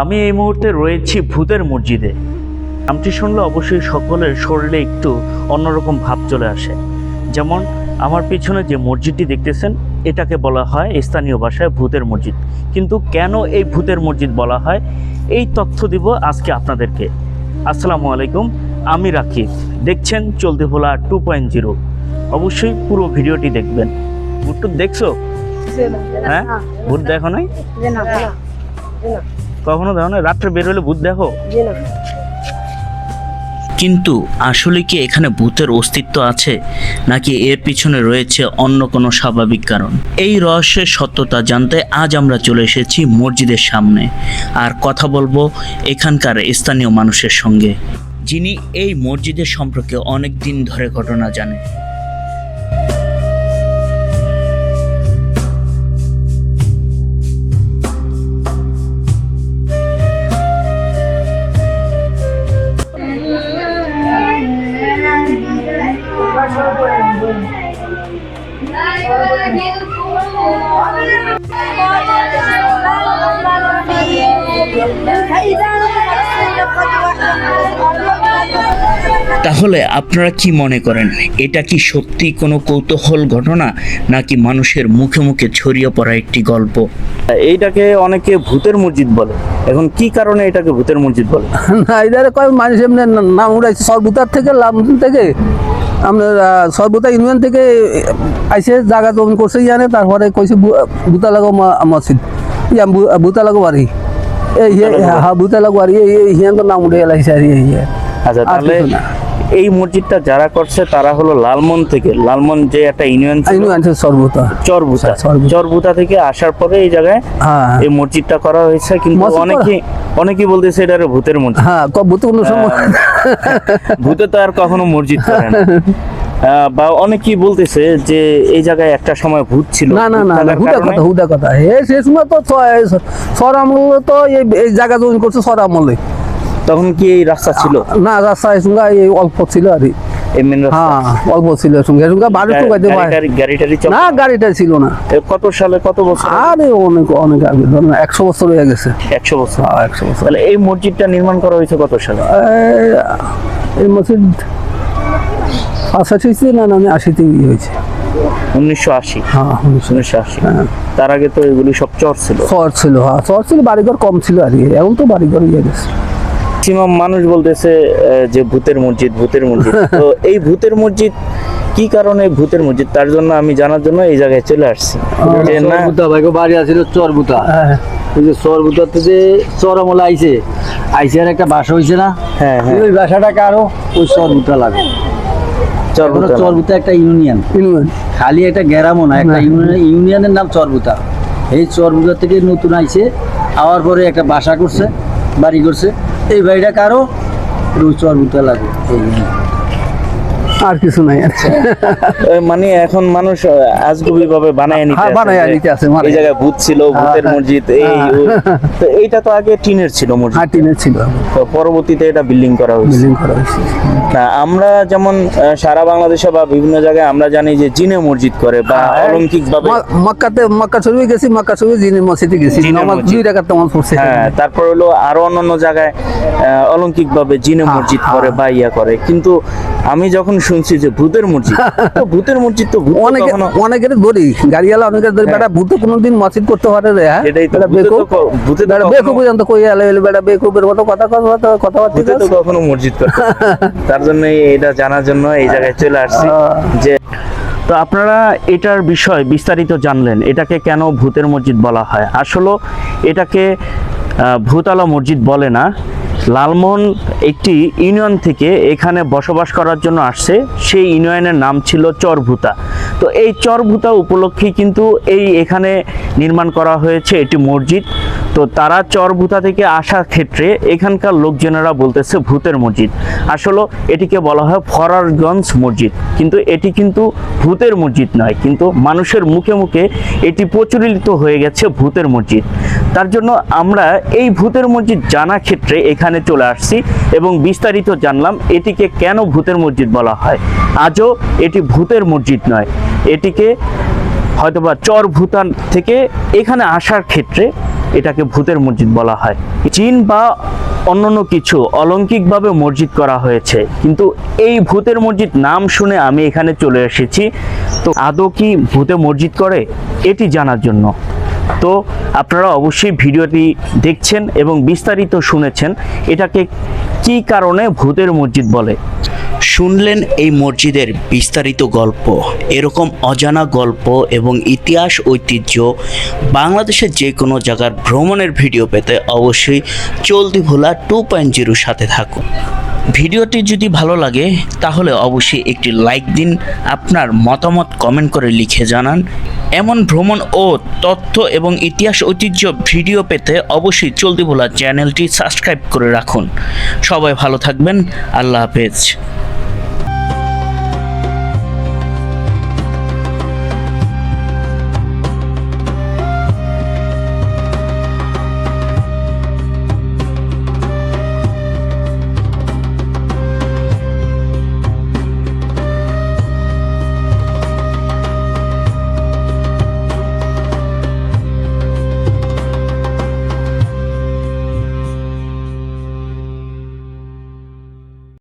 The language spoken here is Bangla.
আমি এই মুহূর্তে রয়েছি ভূতের মসজিদে। নামটি শুনলে অবশ্যই সকলের শরীরে একটু অন্যরকম ভাব চলে আসে। যেমন আমার পিছনে যে মসজিদটি দেখতেছেন, এটাকে বলা হয় স্থানীয় ভাষায় ভূতের মসজিদ। কিন্তু কেন এই ভূতের মসজিদ বলা হয়, এই তথ্য দিব আজকে আপনাদেরকে। আসসালামু আলাইকুম, আমি রাকিব, দেখছেন চলতি ভোলা 2.0। অবশ্যই পুরো ভিডিওটি দেখবেন। ভূত দেখছো? হ্যাঁ, ভূত দেখো নাই? কখনো দেখো না? রাত্রে বের হলে ভূত দেখো? কিন্তু আসলে কি এখানে ভূতের অস্তিত্ব আছে, নাকি এর পিছনে রয়েছে অন্য কোনো স্বাভাবিক কারণ? এই রহস্যের সত্যতা জানতে আজ আমরা চলে এসেছি মসজিদের সামনে, আর কথা বলবো এখানকার স্থানীয় মানুষের সঙ্গে, যিনি এই মসজিদের সম্পর্কে অনেক দিন ধরে ঘটনা জানে। তাহলে আপনারা কি মনে করেন, এটা কি সত্যি কোনো কৌতূহল ঘটনা, নাকি মানুষের মুখে মুখে ছড়িয়ে পড়া একটি গল্প? এইটাকে অনেকে ভূতের মসজিদ বলে। এখন কি কারণে এটাকে ভূতের মসজিদ বলে? না, এদের কয় মানুষ এমনি নাম উড়াইছে সর্বতার থেকে, লামদিন থেকে, আপনার সর্বতা ইউনিয়ন থেকে আইসে জায়গা জমি করছে জানে, তারপরে কইছে ভূতা লাগো মসজিদ, ভূতা লাগো বাড়ি, এই হ্যাঁ ভূতা লাগো বাড়ি, এই হিয়ান তো নাম উঠে এলাইছে আর এই। আচ্ছা, তাহলে এই মসজিদটা যারা করছে তারা হলো লালমন থেকে, লালমন যে একটা ইউনিয়ন সর্বতা চরভুতা থেকে আসার পরে এই জায়গায় এই মসজিদটা করা হয়েছে। কিন্তু অনেকেই বলতেছে এটা ভূতের মসজিদ। হ্যাঁ, ভূতে কোনো সময় ভূতে তো আর কখনো মসজিদ করে না। বা অনেকেই বলতেছে যে এই জায়গায় একটা সময় ভূত ছিল। না না না, হুদা কথা সে সময় তো সর আমল, তো এই জায়গা জমি করছে সর আমলে। তখন কি এই রাস্তা ছিল? না, রাস্তা সঙ্গে এই অল্প ছিল আর কি। হ্যাঁ, অল্প ছিল সঙ্গে সঙ্গে বাড়ি তো না, গাড়িটা ছিল না। কত সালে, কত বছর? আরে অনেক অনেক আগে, ধরুন 100 বছর হয়ে গেছে। 100 বছর? 100 বছর। তাহলে এই মসজিদটা নির্মাণ করা হয়েছে কত সালে? এই মসজিদ 85 না না 80-তে হয়েছে। 1980? হ্যাঁ, 1980। তার আগে তো এগুলি সব চর ছিল। হ্যাঁ চর ছিল, বাড়িঘর কম ছিল আর কি। এখন তো বাড়িঘর ইয়ে গেছে। ম্যাক্সিমাম মানুষ বলতেছে যে ভূতের মসজিদ, ভূতের মসজিদ। তো এই ভূতের মসজিদ কি কারণে ভূতের মসজিদ, তার জন্য আমি জানার জন্য এই জায়গায় চলে আসছি। যে না ভাইগো বাড়ি আছিল চরবুতা, ওই যে চরবুতাতে যে চরমলা আইছে আর একটা বাসা হইছে না। হ্যাঁ, ওই বাসাটা কারো ওই চরবুতা লাগে। চরবুতা একটা ইউনিয়ন, খালি একটা গ্রামও না, একটা ইউনিয়নের নাম চরবুতা। এই চরবুতা থেকে নতুন আইছে, আওয়ার পরে একটা বাসা করছে, বাড়ি করছে। এই বাড়িটা কারো ওই চরবুতা লাগে, আর কিছু নাই। মানে এখন মানুষ আজগুবি ভাবে বানায় নিতে আছে। এই জায়গায় ভূত ছিল, ভূতের মসজিদ। তো এইটা তো আগে টিনের ছিল মসজিদ। টিনের ছিল, তো পরবর্তীতে এটা বিল্ডিং করা হয়েছে। না, আমরা যেমন সারা বাংলাদেশে বা বিভিন্ন জায়গায় আমরা জানি যে জিনে মসজিদ করে বা অলৌকিক ভাবে। মক্কা শরীফে গেছি, মক্কা শরীফে জিনে মসজিদে গেছি, নামাজ 2 রাকাত নামাজ পড়ছি। হ্যাঁ, তারপর হলো আরো অন্যান্য জায়গায় অলৌকিক ভাবে জিনে মসজিদ করে বা ইয়া করে। কিন্তু আমি যখন শুনছি যে ভূতের মসজিদ, তো ভূতের মসজিদ তো অনেকের ধরি, গাড়িওয়ালা অনেকের ধরি, বেটা ভূতে কোনোদিন মসজিদ করতে পারে রে। এটাই তো ভূতে বেকু পর্যন্ত কই আলে বেটা বেকুবের মতো কথাবার্তা তো কখনো মসজিদ করতে। তার জন্য এটা জানার জন্য এই জায়গায় চলে আসছি। যে তো আপনারা এটার বিষয় বিস্তারিত জানলেন, এটাকে কেন ভূতের মসজিদ বলা হয়। আসলে এটাকে ভূতালা মসজিদ বলে না। লালমোহন একটি ইউনিয়ন থেকে এখানে বসবাস করার জন্য আসছে, সেই ইউনিয়নের নাম ছিল চরভুতা। তো এই চরভুতা উপলক্ষেই কিন্তু এখানে নির্মাণ করা হয়েছে এটি মসজিদ। তো তারা চরভুতা থেকে আসার ক্ষেত্রে এখানকার লোকজনেরা বলতেছে ভূতের মসজিদ। আসলে এটিকে বলা হয় ফরারগঞ্জ মসজিদ, কিন্তু এটি কিন্তু ভূতের মসজিদ নয়, কিন্তু মানুষের মুখে মুখে এটি প্রচলিত হয়ে গেছে ভূতের মসজিদ। তার জন্য আমরা এই ভূতের মসজিদ জানা ক্ষেত্রে এখানে চলে আসছি এবং বিস্তারিত জানলাম এটিকে কেন ভূতের মসজিদ বলা হয়। আজও এটি ভূতের মসজিদ নয়, এটিকে হয়তোবা চরভুতান থেকে এখানে আসার ক্ষেত্রে এটাকে ভূতের মসজিদ বলা হয়। জিন বা অন্যান্য কিছু অলৌকিকভাবে মসজিদ করা হয়েছে, কিন্তু এই ভূতের মসজিদ নাম শুনে আমি এখানে চলে এসেছি। তো আদৌ কি ভূতে মসজিদ করে এটি জানার জন্য। তো আপনারা অবশ্যই ভিডিওটি দেখছেন এবং বিস্তারিত শুনেছেন এটাকে কি কারণে ভূতের মসজিদ বলে। শুনলেন এই মসজিদের বিস্তারিত গল্প। এরকম অজানা গল্প এবং ইতিহাস ঐতিহ্য বাংলাদেশের যে কোনো জায়গার ভ্রমণের ভিডিও পেতে অবশ্যই চলতি ভোলা 2.0 সাথে থাকুন। ভিডিওটি যদি ভালো লাগে তাহলে অবশ্যই একটি লাইক দিন, আপনার মতামত কমেন্ট করে লিখে জানান। এমন ভ্রমণ ও তথ্য এবং ইতিহাস ঐতিহ্য ভিডিও পেতে অবশ্যই চলতি ভোলা চ্যানেলটি সাবস্ক্রাইব করে রাখুন। সবাই ভালো থাকবেন। আল্লাহ হাফেজ।